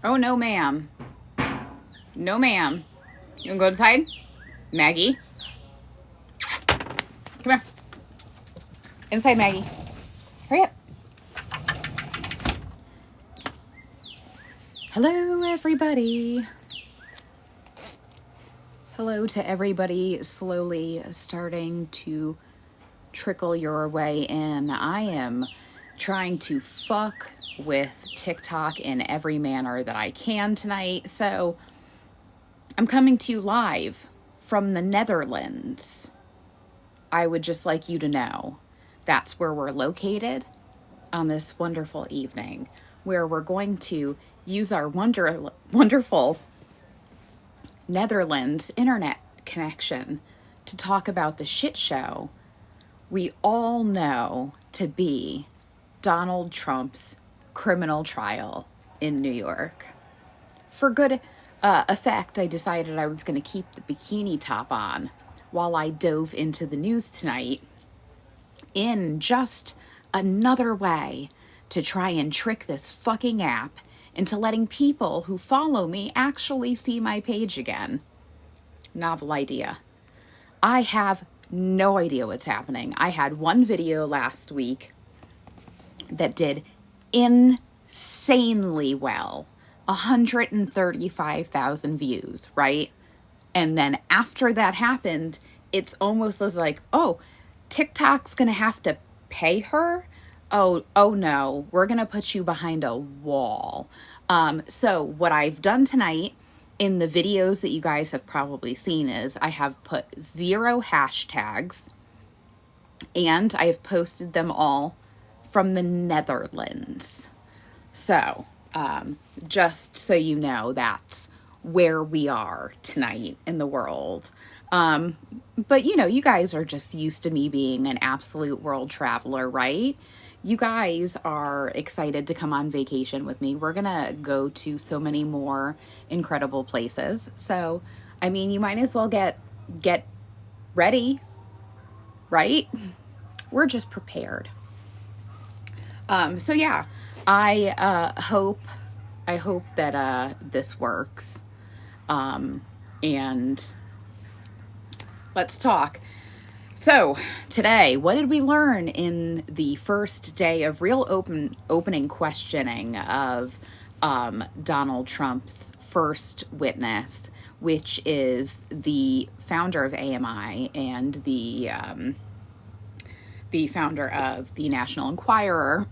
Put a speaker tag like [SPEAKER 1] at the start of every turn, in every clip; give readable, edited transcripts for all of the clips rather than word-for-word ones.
[SPEAKER 1] Oh, no, ma'am. No, ma'am. You want to go inside? Maggie? Come here. Inside, Maggie. Hurry up. Hello, everybody. Hello to everybody slowly starting to trickle your way in. I am trying to fuck with TikTok in every manner that I can tonight. So I'm coming to you live from the Netherlands. I would just like you to know that's where we're located on this wonderful evening, where we're going to use our wonderful Netherlands internet connection to talk about the shit show we all know to be Donald Trump's criminal trial in New York. For good effect, I decided I was going to keep the bikini top on while I dove into the news tonight in just another way to try and trick this fucking app into letting people who follow me actually see my page again. Novel idea. I have no idea what's happening. I had one video last week that did insanely well. 135,000 views, right? And then after that happened, it's almost as like, oh, TikTok's gonna have to pay her? Oh no, we're gonna put you behind a wall. So what I've done tonight in the videos that you guys have probably seen is I have put 0 hashtags and I have posted them all from the Netherlands. So, just so you know, that's where we are tonight in the world. But you know, you guys are just used to me being an absolute world traveler, right? You guys are excited to come on vacation with me. We're gonna go to so many more incredible places. So, I mean, you might as well get ready, right? We're just prepared. So yeah, I hope that this works. And let's talk. So today, what did we learn in the first day of real opening questioning of Donald Trump's first witness, which is the founder of AMI and the founder of the National Enquirer?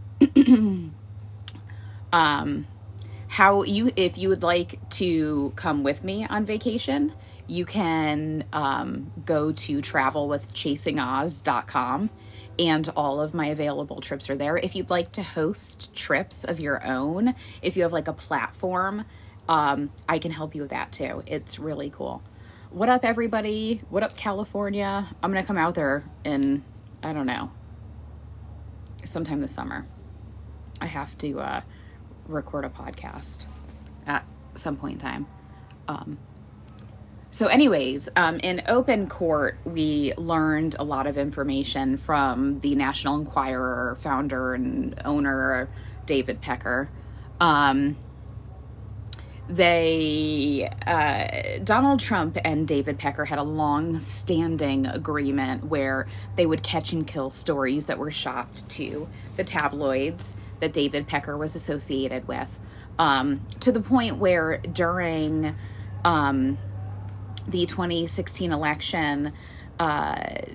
[SPEAKER 1] If you would like to come with me on vacation, you can go to travelwithchasingoz.com and all of my available trips are there. If you'd like to host trips of your own, if you have like a platform, I can help you with that too. It's really cool. What up, everybody? What up, California? I'm going to come out there in, I don't know, sometime this summer. I have to record a podcast at some point in time. So anyways, in open court, we learned a lot of information from the National Enquirer founder and owner, David Pecker. Donald Trump and David Pecker had a long-standing agreement where they would catch and kill stories that were shopped to the tabloids that David Pecker was associated with, to the point where during the 2016 election,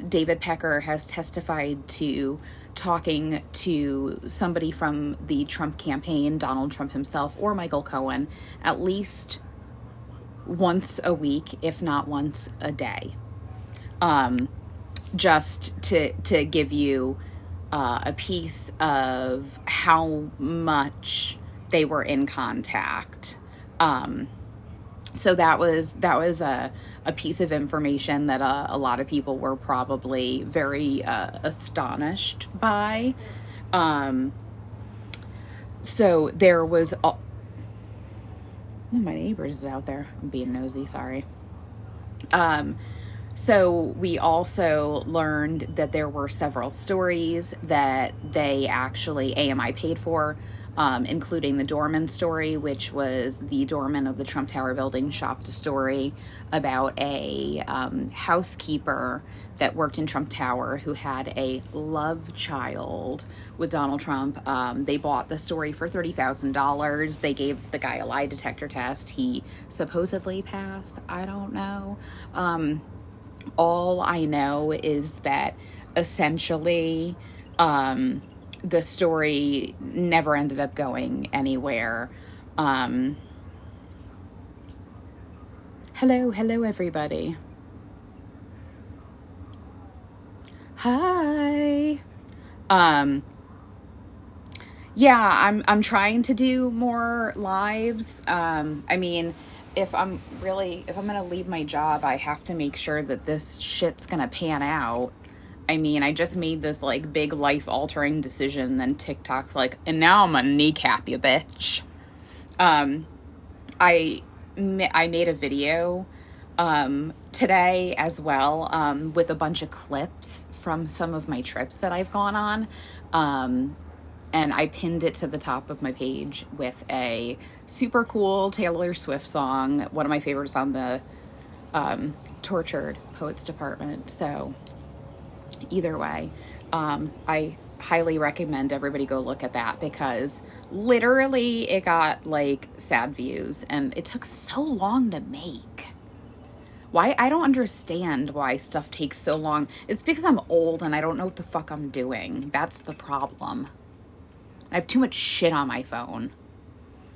[SPEAKER 1] David Pecker has testified to talking to somebody from the Trump campaign, Donald Trump himself, or Michael Cohen, at least once a week, if not once a day. Just to give you a piece of how much they were in contact. So that was a piece of information that a lot of people were probably very astonished by. So there was... Oh, my neighbors is out there. I'm being nosy, sorry. So we also learned that there were several stories that they actually, AMI paid for, including the doorman story, which was the doorman of the Trump Tower building shopped a story about a housekeeper that worked in Trump Tower who had a love child with Donald Trump. They bought the story for $30,000. They gave the guy a lie detector test. He supposedly passed. I don't know. All I know is that essentially the story never ended up going anywhere. Hello everybody. Hi. Yeah, I'm trying to do more lives. I mean, if I'm gonna leave my job, I have to make sure that this shit's gonna pan out. I mean, I just made this like big life altering decision, then TikTok's like, and now I'm gonna kneecap you, bitch. I made a video today as well, with a bunch of clips from some of my trips that I've gone on. And I pinned it to the top of my page with a super cool Taylor Swift song, one of my favorites on the Tortured Poets Department. So either way, I highly recommend everybody go look at that, because literally it got like sad views and it took so long to make. Why? I don't understand why stuff takes so long. It's because I'm old and I don't know what the fuck I'm doing. That's the problem. I have too much shit on my phone.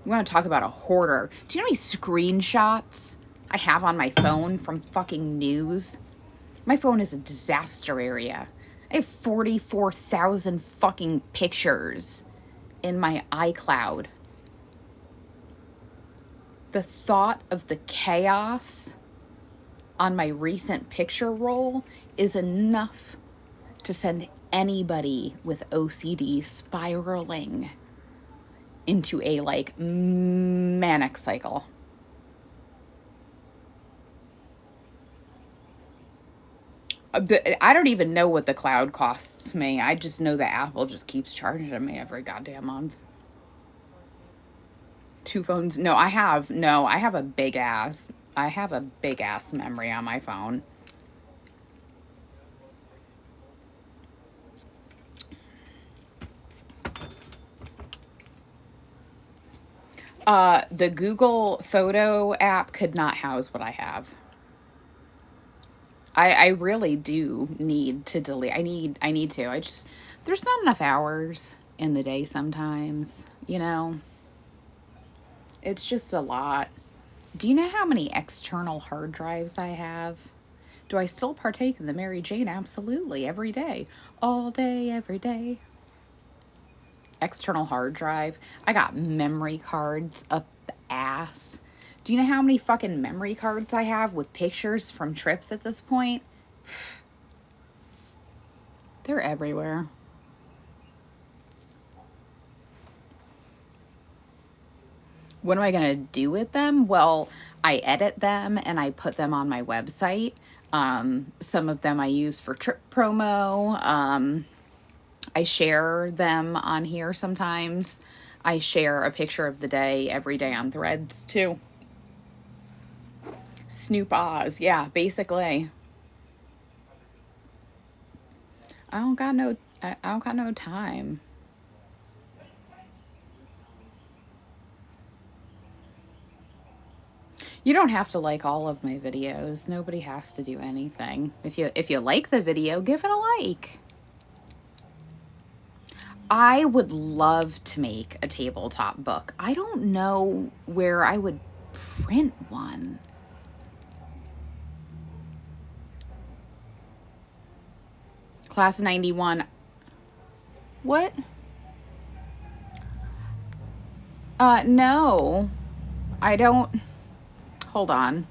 [SPEAKER 1] You want to talk about a hoarder? Do you know how many screenshots I have on my phone from fucking news? My phone is a disaster area. I have 44,000 fucking pictures in my iCloud. The thought of the chaos on my recent picture roll is enough to send anybody with OCD spiraling into a like manic cycle. I don't even know what the cloud costs me. I just know that Apple just keeps charging me every goddamn month. 2 phones. I have a big ass memory on my phone. The Google Photo app could not house what I have. I really do need to delete. I need to. There's not enough hours in the day sometimes, you know. It's just a lot. Do you know how many external hard drives I have? Do I still partake in the Mary Jane? Absolutely, every day. All day, every day. External hard drive. I got memory cards up the ass. Do you know how many fucking memory cards I have with pictures from trips at this point? They're everywhere. What am I going to do with them? Well, I edit them and I put them on my website. Some of them I use for trip promo. I share them on here sometimes. I share a picture of the day every day on Threads too. Snoop Oz. Yeah, basically. I don't got no time. You don't have to like all of my videos. Nobody has to do anything. If you like the video, give it a like. I would love to make a tabletop book. I don't know where I would print one. Class of 91. What? No. I don't. Hold on.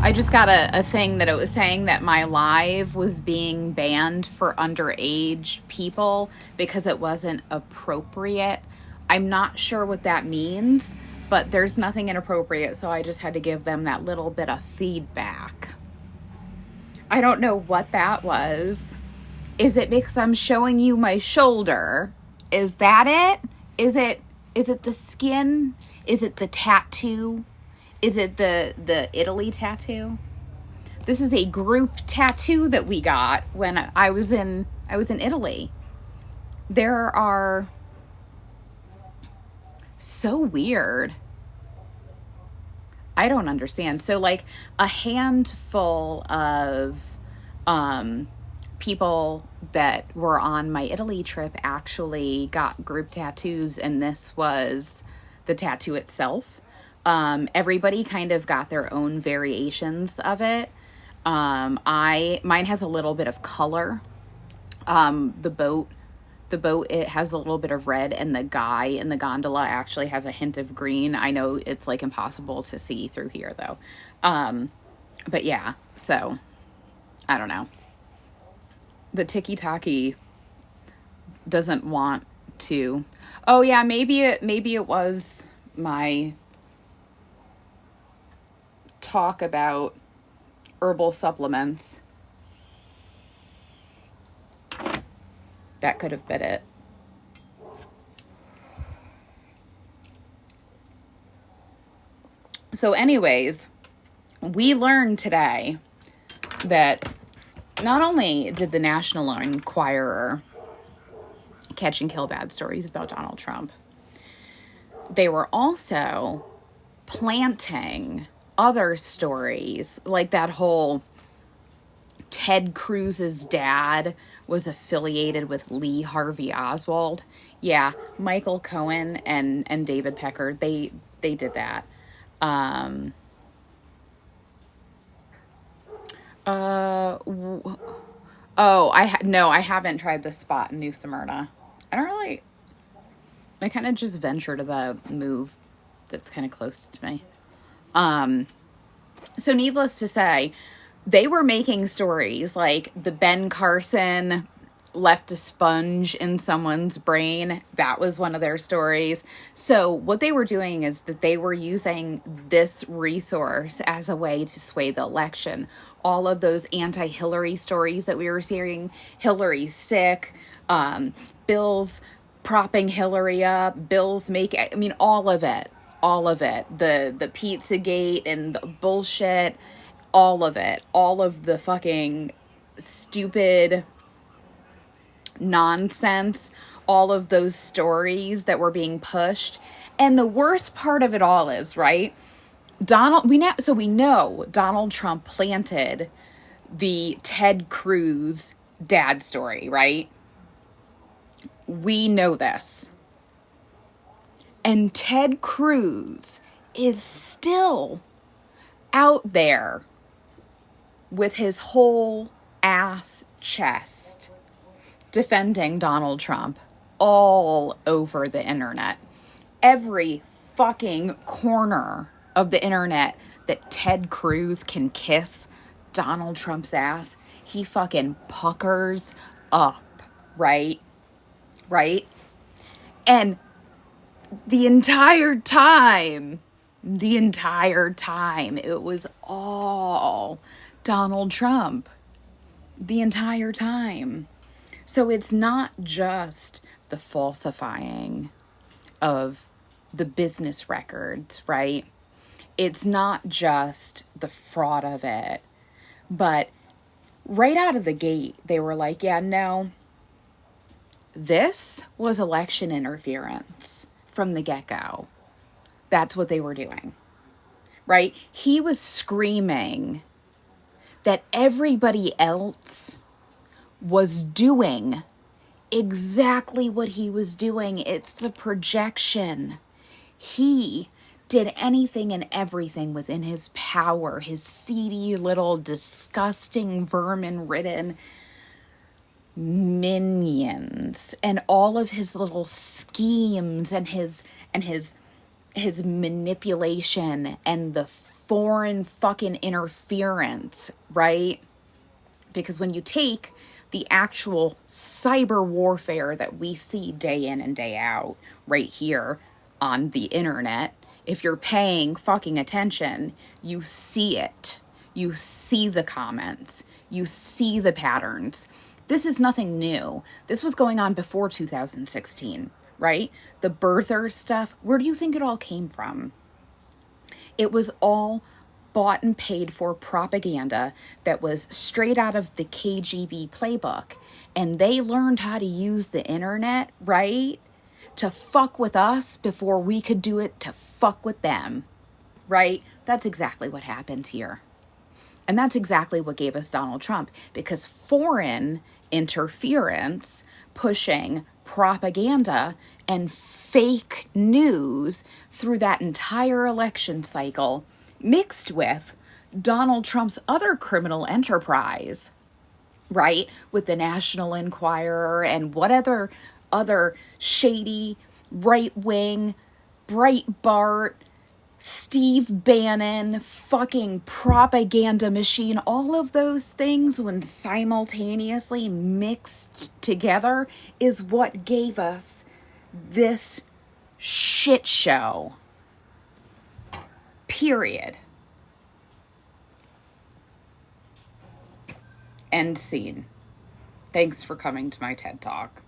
[SPEAKER 1] I just got a thing that it was saying that my live was being banned for underage people because it wasn't appropriate. I'm not sure what that means, but there's nothing inappropriate, so I just had to give them that little bit of feedback. I don't know what that was. Is it because I'm showing you my shoulder? Is that it? Is it the skin? Is it the tattoo? Is it the Italy tattoo? This is a group tattoo that we got when I was in Italy. There are so weird. I don't understand. So like a handful of people that were on my Italy trip actually got group tattoos, and this was the tattoo itself. Everybody kind of got their own variations of it. Mine has a little bit of color. The boat, it has a little bit of red, and the guy in the gondola actually has a hint of green. I know it's like impossible to see through here though. But yeah, so I don't know. The tiki-taki doesn't want to. Oh yeah, maybe it was my talk about herbal supplements. That could have been it. So anyways, we learned today that not only did the National Enquirer catch and kill bad stories about Donald Trump, they were also planting other stories, like that whole Ted Cruz's dad was affiliated with Lee Harvey Oswald. Yeah, Michael Cohen and David Pecker, they did that. I haven't tried this spot in New Smyrna. I kind of just venture to the move that's kind of close to me. So needless to say, they were making stories like the Ben Carson left a sponge in someone's brain. That was one of their stories. So what they were doing is that they were using this resource as a way to sway the election. All of those anti-Hillary stories that we were seeing, Hillary's sick, Bill's propping Hillary up, Bill's all of it, the Pizzagate and the bullshit, all of it, all of the fucking stupid nonsense, all of those stories that were being pushed. And the worst part of it all is, right, we know Donald Trump planted the Ted Cruz dad story, right? We know this. And Ted Cruz is still out there with his whole ass chest defending Donald Trump all over the internet. Every fucking corner of the internet that Ted Cruz can kiss Donald Trump's ass, he fucking puckers up, right? Right? And the entire time, it was all Donald Trump. The entire time. So it's not just the falsifying of the business records, right? It's not just the fraud of it. But right out of the gate, they were like, yeah, no, this was election interference from the get-go. That's what they were doing, right? He was screaming that everybody else was doing exactly what he was doing. It's the projection. He did anything and everything within his power, his seedy little disgusting vermin-ridden minions, and all of his little schemes and his manipulation and the foreign fucking interference, right? Because when you take the actual cyber warfare that we see day in and day out right here on the internet, if you're paying fucking attention, you see it. You see the comments. You see the patterns. This is nothing new. This was going on before 2016, right? The birther stuff, where do you think it all came from? It was all bought and paid for propaganda that was straight out of the KGB playbook. And they learned how to use the internet, right? To fuck with us before we could do it to fuck with them, right? That's exactly what happened here. And that's exactly what gave us Donald Trump, because foreign interference pushing propaganda and fake news through that entire election cycle mixed with Donald Trump's other criminal enterprise, right? With the National Enquirer and what other shady, right-wing, Breitbart, Steve Bannon, fucking propaganda machine, all of those things when simultaneously mixed together is what gave us this shit show. Period. End scene. Thanks for coming to my TED Talk.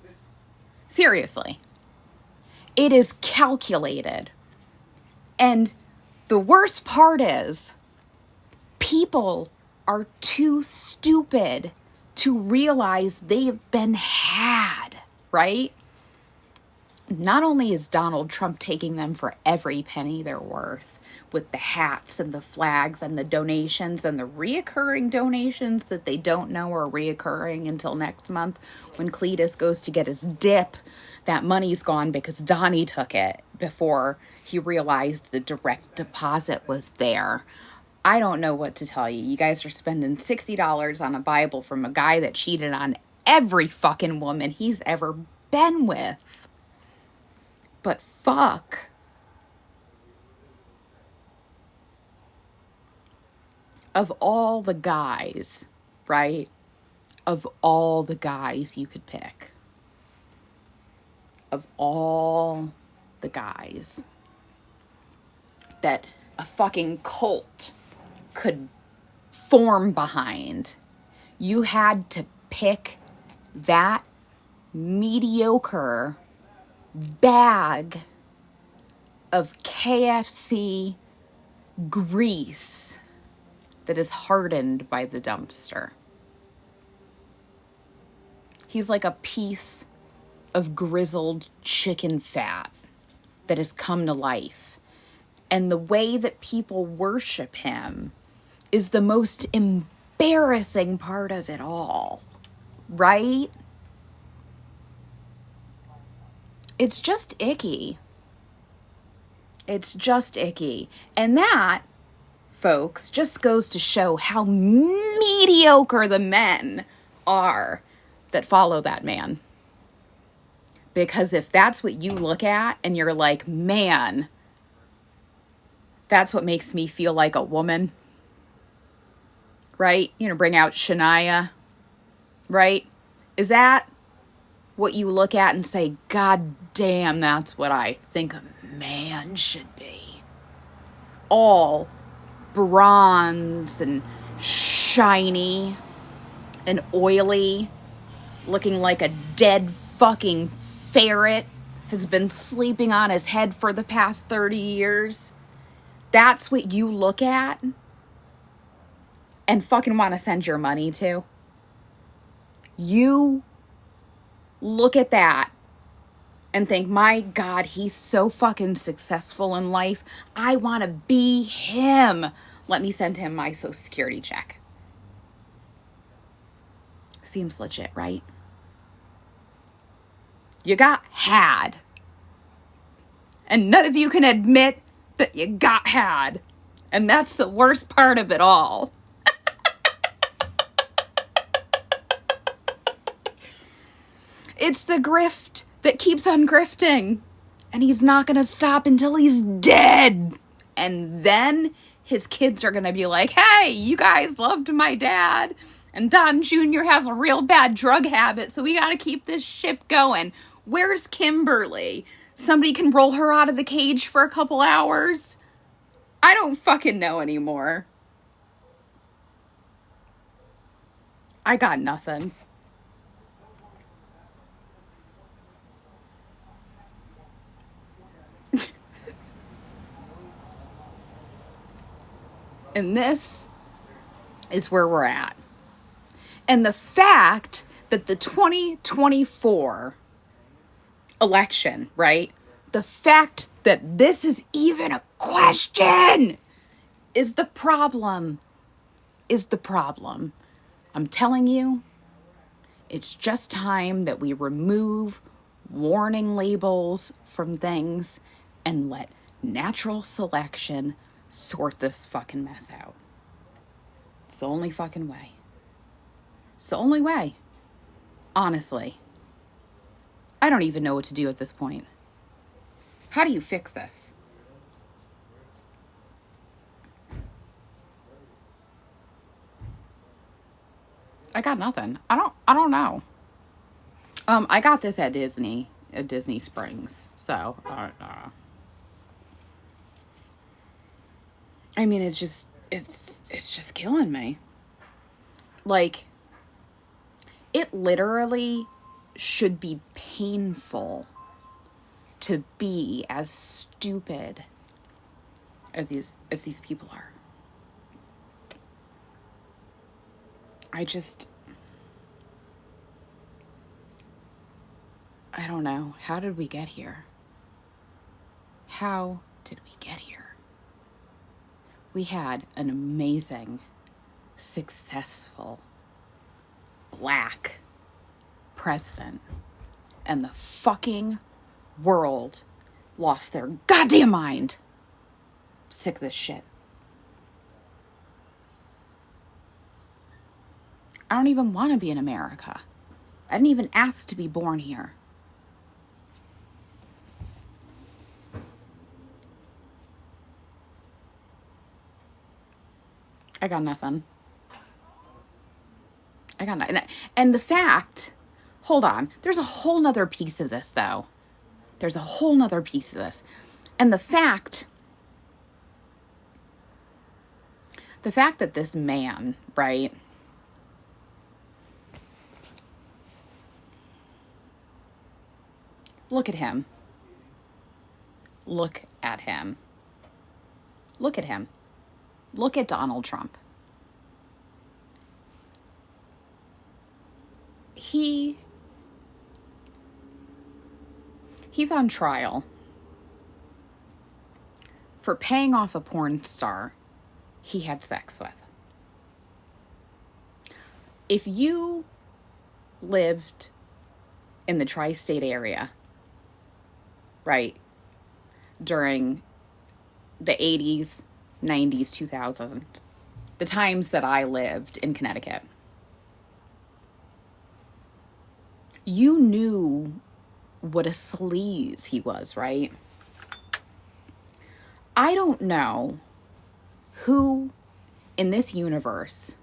[SPEAKER 1] Seriously. It is calculated. And the worst part is, people are too stupid to realize they've been had, right? Not only is Donald Trump taking them for every penny they're worth, with the hats and the flags and the donations and the reoccurring donations that they don't know are reoccurring until next month when Cletus goes to get his dip. That money's gone because Donnie took it before he realized the direct deposit was there. I don't know what to tell you. You guys are spending $60 on a Bible from a guy that cheated on every fucking woman he's ever been with. But fuck. Of all the guys, right? Of all the guys you could pick. Of all the guys that a fucking cult could form behind, you had to pick that mediocre bag of KFC grease that is hardened by the dumpster. He's like a piece of grizzled chicken fat that has come to life. And the way that people worship him is the most embarrassing part of it all, right? It's just icky. It's just icky. And that, folks, just goes to show how mediocre the men are that follow that man. Because if that's what you look at and you're like, man, that's what makes me feel like a woman, right? You know, bring out Shania, right? Is that what you look at and say, God damn, that's what I think a man should be? All bronze and shiny and oily, looking like a dead fucking ferret has been sleeping on his head for the past 30 years. That's what you look at and fucking want to send your money to. You look at that and think, my God, he's so fucking successful in life. I want to be him. Let me send him my Social Security check. Seems legit, right? You got had. And none of you can admit that you got had. And that's the worst part of it all. It's the grift that keeps on grifting. And he's not going to stop until he's dead. And then his kids are going to be like, hey, you guys loved my dad. And Don Jr. has a real bad drug habit, so we got to keep this ship going. Where's Kimberly? Somebody can roll her out of the cage for a couple hours? I don't fucking know anymore. I got nothing. And this is where we're at. And the fact that the 2024 election, right? The fact that this is even a question is the problem. Is the problem. I'm telling you, it's just time that we remove warning labels from things and let natural selection sort this fucking mess out. It's the only fucking way. It's the only way. Honestly. I don't even know what to do at this point. How do you fix this? I got nothing. I don't know. I got this at Disney Springs. So, I mean, it's just killing me. Like, it literally should be painful to be as stupid as these people are. I don't know. How did we get here? How did we get here? We had an amazing, successful, black president, and the fucking world lost their goddamn mind. Sick of this shit. I don't even want to be in America. I didn't even ask to be born here. I got nothing. I got nothing. And the fact, hold on, there's a whole nother piece of this, though. There's a whole nother piece of this. And the fact that this man, right, look at him. Look at him. Look at him. Look at Donald Trump. He's on trial for paying off a porn star he had sex with. If you lived in the tri-state area, right, during the 80s, 90s, 2000s, the times that I lived in Connecticut, you knew what a sleaze he was, right? I don't know who in this universe,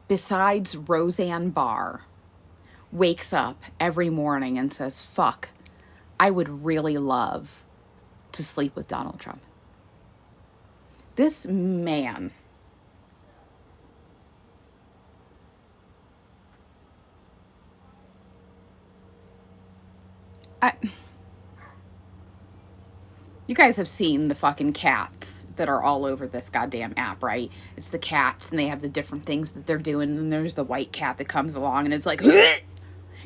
[SPEAKER 1] besides Roseanne Barr, wakes up every morning and says, fuck, I would really love to sleep with Donald Trump. This man you guys have seen the fucking cats that are all over this goddamn app, right? It's the cats and they have the different things that they're doing. And then there's the white cat that comes along and it's like,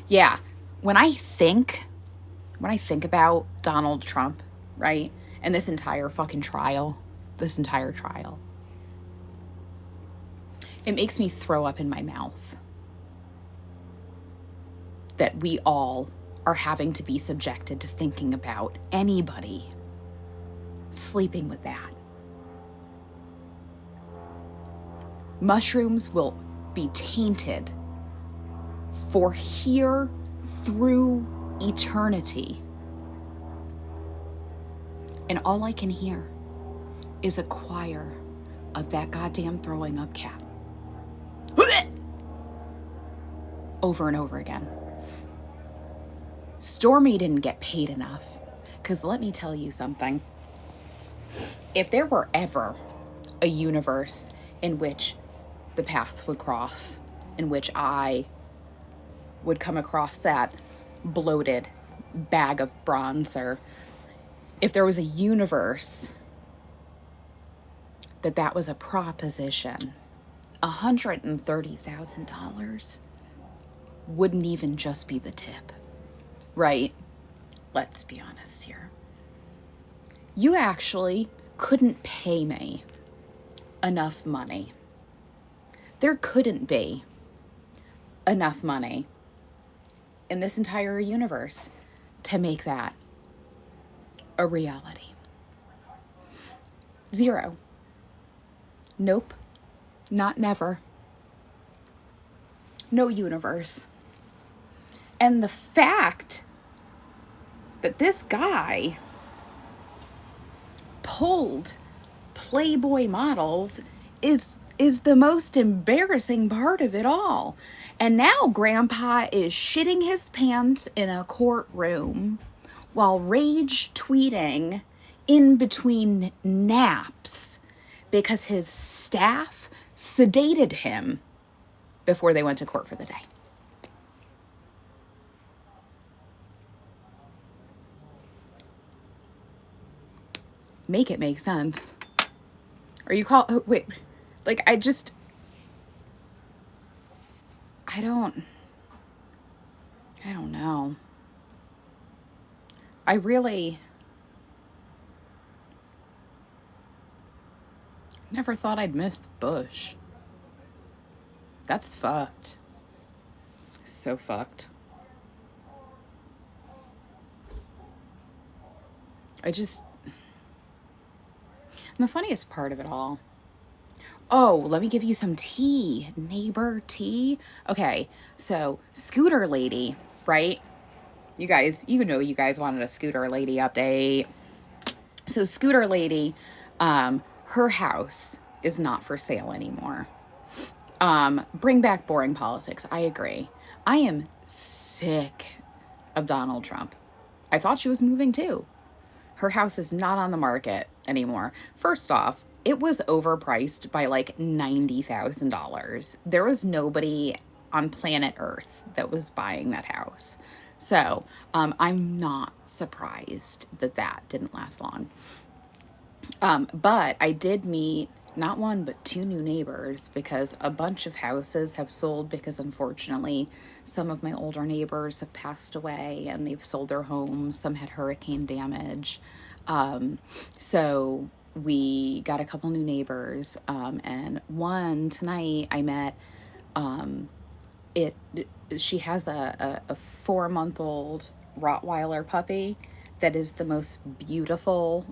[SPEAKER 1] yeah. When I think about Donald Trump, right? And this entire trial, it makes me throw up in my mouth that we all are having to be subjected to thinking about anybody sleeping with that. Mushrooms will be tainted for here through eternity. And all I can hear is a choir of that goddamn throwing up cat. Over and over again. Stormy didn't get paid enough. Because let me tell you something. If there were ever a universe in which the paths would cross in which I would come across that bloated bag of bronzer, if there was a universe that was a proposition, $130,000 wouldn't even just be the tip, right? Let's be honest here. You actually couldn't pay me enough money. There couldn't be enough money in this entire universe to make that a reality. Zero. Nope. Not never. No universe. And the fact that this guy pulled Playboy models is the most embarrassing part of it all. And now Grandpa is shitting his pants in a courtroom while rage tweeting in between naps because his staff sedated him before they went to court for the day. Make it make sense. Are you wait, like, I don't know. I really never thought I'd miss Bush. That's fucked. So fucked. And the funniest part of it all. Oh, let me give you some tea. Neighbor tea. Okay, so Scooter Lady, right? You guys wanted a Scooter Lady update. So Scooter Lady, her house is not for sale anymore. Bring back boring politics. I agree. I am sick of Donald Trump. I thought she was moving too. Her house is not on the market anymore. First off, it was overpriced by like $90,000. There was nobody on planet Earth that was buying that house. So I'm not surprised that didn't last long. But I did meet not one, but two new neighbors, because a bunch of houses have sold because unfortunately some of my older neighbors have passed away and they've sold their homes. Some had hurricane damage. So we got a couple new neighbors. And one tonight I met, she has a 4-month-old Rottweiler puppy that is the most beautiful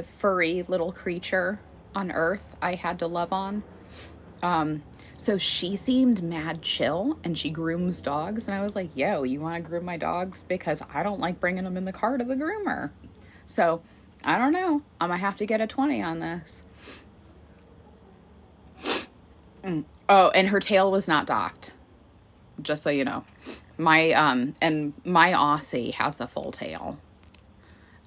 [SPEAKER 1] furry little creature on earth I had to love on. So she seemed mad chill, and she grooms dogs, and I was like, yo, you want to groom my dogs? Because I don't like bringing them in the car to the groomer. So I don't know, I'm gonna have to get a 20 on this. Oh, and her tail was not docked, just so you know. My Aussie has a full tail.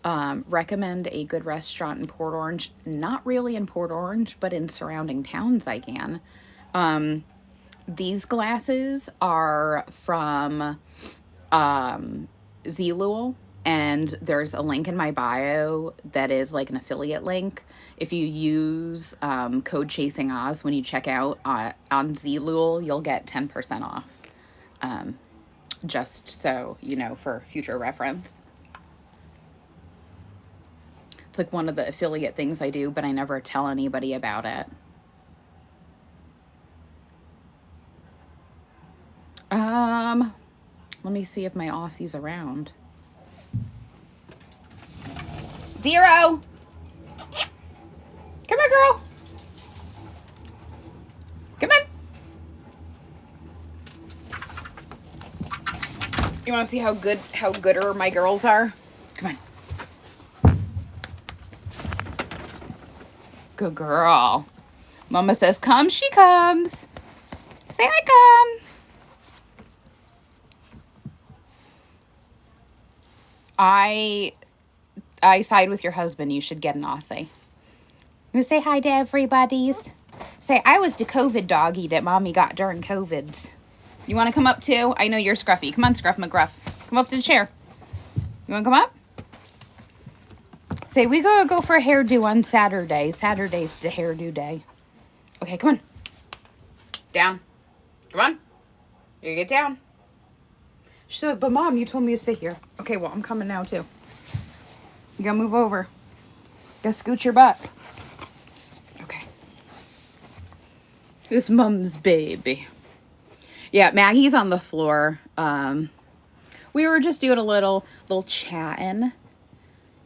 [SPEAKER 1] Recommend a good restaurant in Port Orange. Not really in Port Orange, but in surrounding towns I can. These glasses are from Zelul, and there's a link in my bio that is like an affiliate link. If you use code Chasing Oz when you check out on Zelul, you'll get 10% off. Just so you know, for future reference. It's like one of the affiliate things I do, but I never tell anybody about it. Let me see if my Aussie's around. Zero! Come here, girl! Come on! You want to see how gooder my girls are? Come on. Good girl. Mama says, come, she comes. Say, I come. I side with your husband. You should get an Aussie. You say hi to everybody's. Say, I was the COVID doggy that mommy got during COVIDs. You want to come up too? I know you're scruffy. Come on, Scruff McGruff. Come up to the chair. You want to come up? Say, we gotta go for a hairdo on Saturday. Saturday's the hairdo day. Okay, come on. Down. Come on. You get down. She said, but Mom, you told me to sit here. Okay, well, I'm coming now too. You gotta move over. Gotta scoot your butt. Okay. This Mom's baby. Yeah, Maggie's on the floor. We were just doing a little chatting.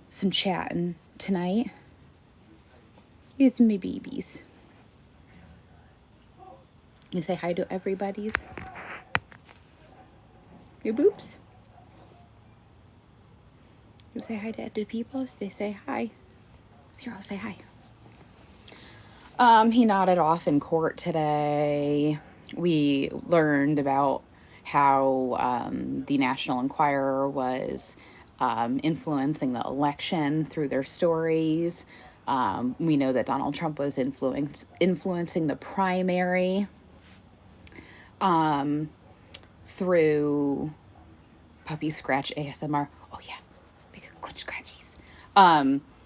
[SPEAKER 1] Some chatting tonight. It's my babies. You say hi to everybody's. Your boobs. You say hi to other people. They say hi. Zero, say hi. He nodded off in court today. We learned about how the National Enquirer was influencing the election through their stories. We know that Donald Trump was influencing the primary through puppy scratch ASMR. Oh yeah, big good scratchies.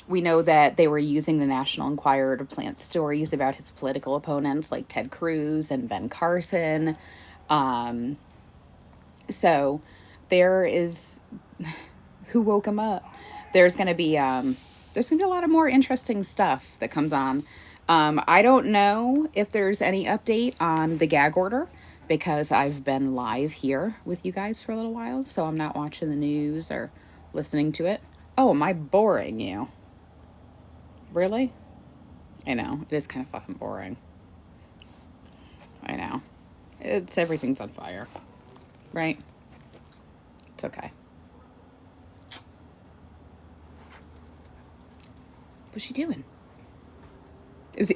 [SPEAKER 1] We know that they were using the National Enquirer to plant stories about his political opponents like Ted Cruz and Ben Carson. So there is who woke him up. There's gonna be a lot of more interesting stuff that comes on. I don't know if there's any update on the gag order because I've been live here with you guys for a little while, so I'm not watching the news or listening to it. Oh, am I boring you? Really? I know, it is kind of fucking boring. I know. Everything's on fire. Right? It's okay. What's she doing?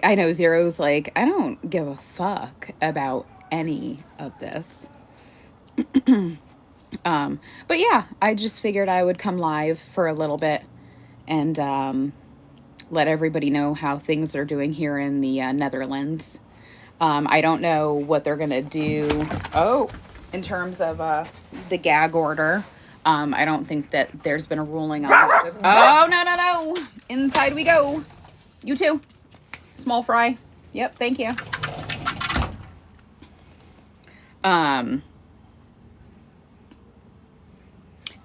[SPEAKER 1] I know Zero's like, I don't give a fuck about any of this. But yeah, I just figured I would come live for a little bit and let everybody know how things are doing here in the Netherlands. I don't know what they're gonna do. Oh, in terms of the gag order. I don't think that there's been a ruling on that. Oh, no. Inside we go. You too. Small fry. Yep, thank you.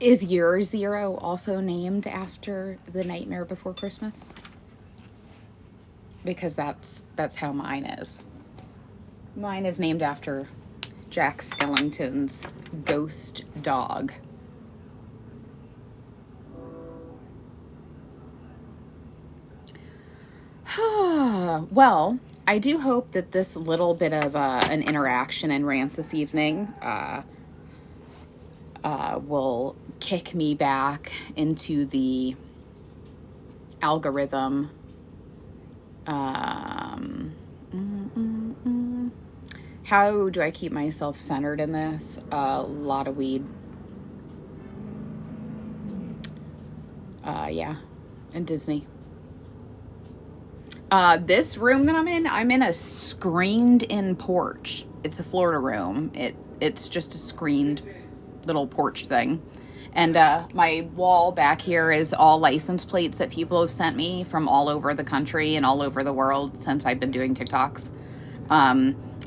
[SPEAKER 1] Is your Zero also named after The Nightmare Before Christmas? Because that's how mine is. Mine is named after Jack Skellington's ghost dog. Well, I do hope that this little bit of an interaction and rant this evening will kick me back into the algorithm. How do I keep myself centered in this? A lot of weed. Yeah, and Disney. This room that I'm in a screened-in porch. It's a Florida room. It's just a screened little porch thing. And my wall back here is all license plates that people have sent me from all over the country and all over the world since I've been doing TikToks.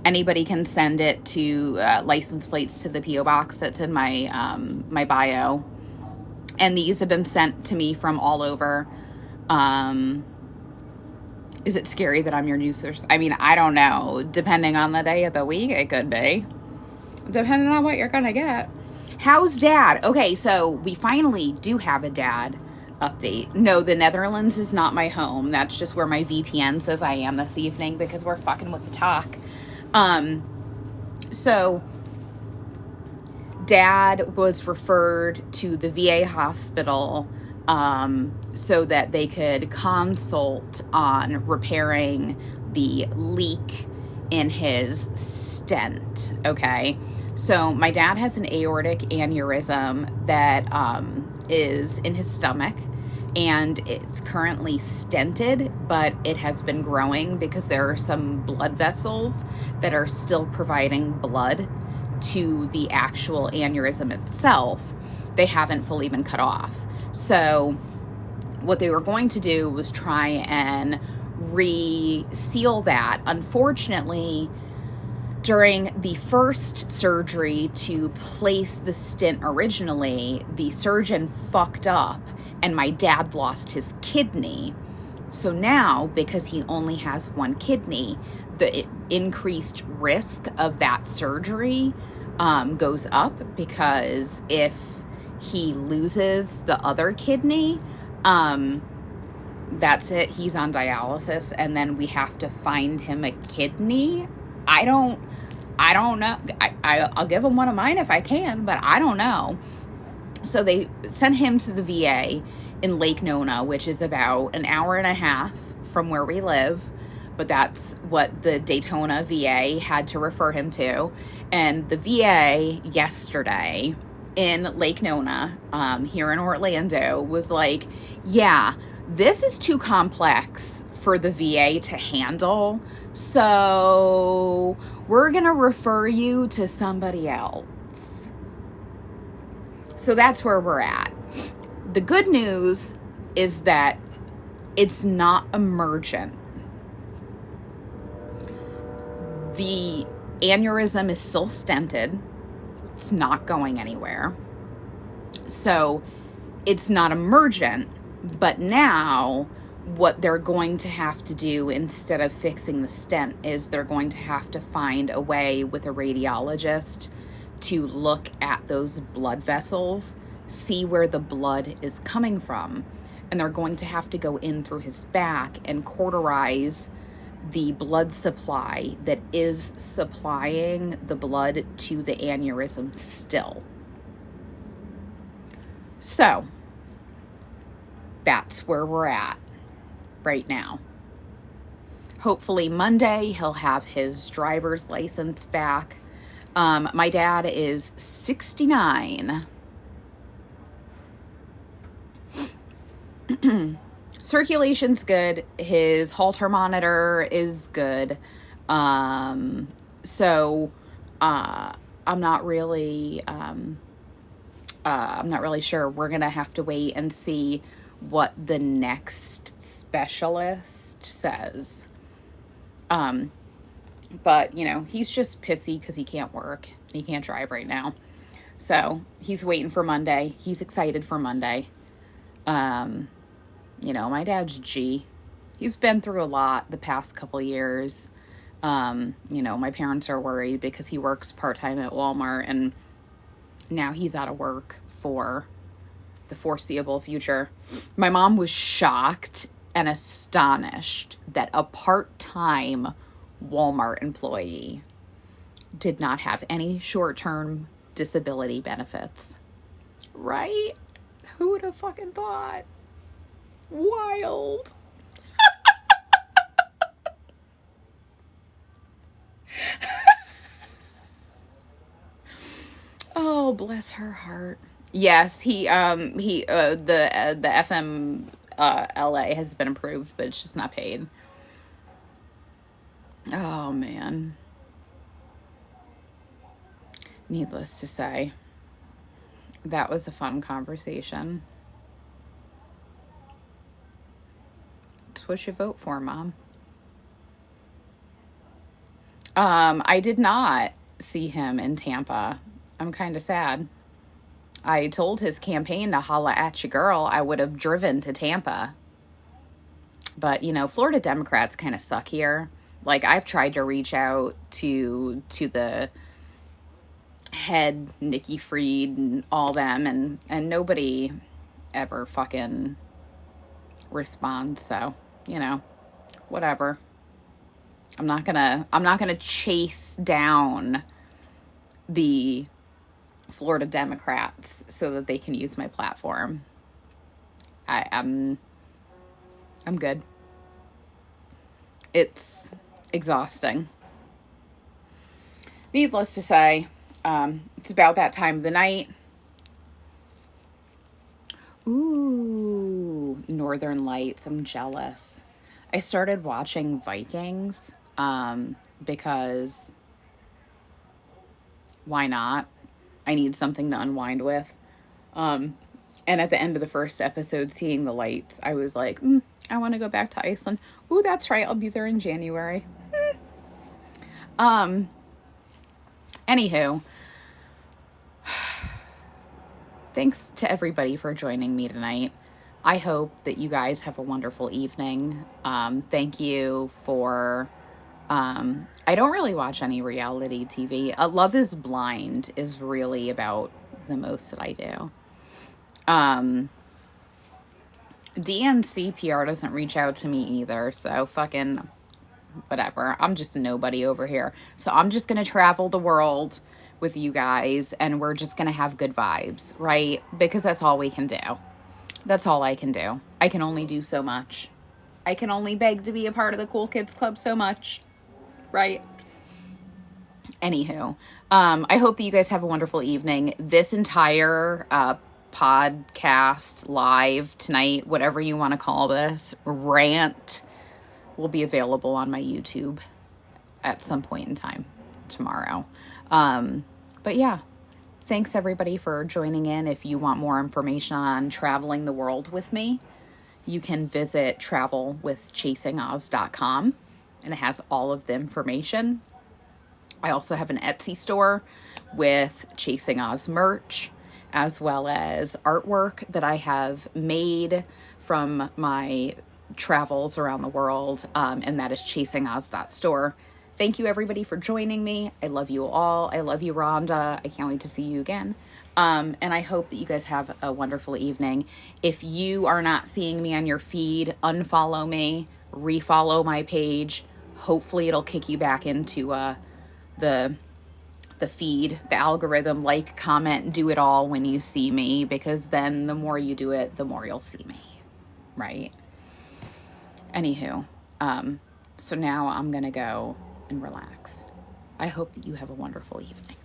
[SPEAKER 1] Anybody can send it to license plates to the P.O. box that's in my my bio. And these have been sent to me from all over. Is it scary that I'm your news source? I mean, I don't know. Depending on the day of the week, it could be. Depending on what you're going to get. How's Dad? Okay, so we finally do have a dad update. No, the Netherlands is not my home. That's just where my VPN says I am this evening because we're fucking with the talk. So Dad was referred to the VA hospital so that they could consult on repairing the leak in his stent, okay? So my dad has an aortic aneurysm that is in his stomach, and it's currently stented, but it has been growing because there are some blood vessels that are still providing blood to the actual aneurysm itself. They haven't fully been cut off. So what they were going to do was try and reseal that. Unfortunately, during the first surgery to place the stent originally, the surgeon fucked up and my dad lost his kidney. So now, because he only has one kidney, the increased risk of that surgery goes up, because if he loses the other kidney, that's it. He's on dialysis, and then we have to find him a kidney. I don't know. I'll give him one of mine if I can, but I don't know. So they sent him to the VA in Lake Nona, which is about an hour and a half from where we live. But that's what the Daytona VA had to refer him to. And the VA yesterday in Lake Nona, here in Orlando, was like, yeah, this is too complex for the VA to handle. So we're going to refer you to somebody else. So that's where we're at. The good news is that it's not emergent. The aneurysm is still stented. It's not going anywhere. So it's not emergent, but now what they're going to have to do instead of fixing the stent is they're going to have to find a way with a radiologist to look at those blood vessels, see where the blood is coming from. And they're going to have to go in through his back and cauterize the blood supply that is supplying the blood to the aneurysm still. So that's where we're at right now. Hopefully Monday he'll have his driver's license back. My dad is 69. Circulation's good. His Holter monitor is good. So I'm not really sure. We're gonna have to wait and see what the next specialist says. But he's just pissy because he can't work. He can't drive right now. So he's waiting for Monday. He's excited for Monday. My dad's G. He's been through a lot the past couple years. My parents are worried because he works part-time at Walmart, and now he's out of work for the foreseeable future. My mom was shocked and astonished that a part-time Walmart employee did not have any short-term disability benefits. Right? Who would have fucking thought? Wild. Oh, bless her heart. Yes, the FMLA has been approved, but it's just not paid. Oh, man. Needless to say, that was a fun conversation. That's what you vote for, Mom. I did not see him in Tampa. I'm kind of sad. I told his campaign to holla at your girl. I would have driven to Tampa. But, Florida Democrats kind of suck here. Like, I've tried to reach out to the head, Nikki Fried, and all them, and nobody ever fucking responds. So, whatever. I'm not gonna chase down the Florida Democrats so that they can use my platform. I'm good. It's exhausting. Needless to say, it's about that time of the night. Ooh, Northern Lights. I'm jealous. I started watching Vikings because why not? I need something to unwind with. And at the end of the first episode, seeing the lights, I was like, I want to go back to Iceland. Ooh, that's right. I'll be there in January. Anywho, thanks to everybody for joining me tonight. I hope that you guys have a wonderful evening. Thank you for... I don't really watch any reality TV. Love is Blind is really about the most that I do. DNC PR doesn't reach out to me either, so fucking whatever. I'm just a nobody over here. So I'm just going to travel the world with you guys, and we're just going to have good vibes, right? Because that's all we can do. That's all I can do. I can only do so much. I can only beg to be a part of the Cool Kids Club so much, right? Anywho, I hope that you guys have a wonderful evening. This entire podcast live tonight, whatever you want to call this, rant, will be available on my YouTube at some point in time tomorrow. But yeah, thanks everybody for joining in. If you want more information on traveling the world with me, you can visit travelwithchasingoz.com, and it has all of the information. I also have an Etsy store with Chasing Oz merch, as well as artwork that I have made from my travels around the world, and that is chasingoz.store. Thank you everybody for joining me. I love you all. I love you, Rhonda. I can't wait to see you again. And I hope that you guys have a wonderful evening. If you are not seeing me on your feed, unfollow me, refollow my page. Hopefully it'll kick you back into the feed, the algorithm, like, comment, do it all when you see me, because then the more you do it, the more you'll see me, right? Anywho, so now I'm gonna go and relax. I hope that you have a wonderful evening.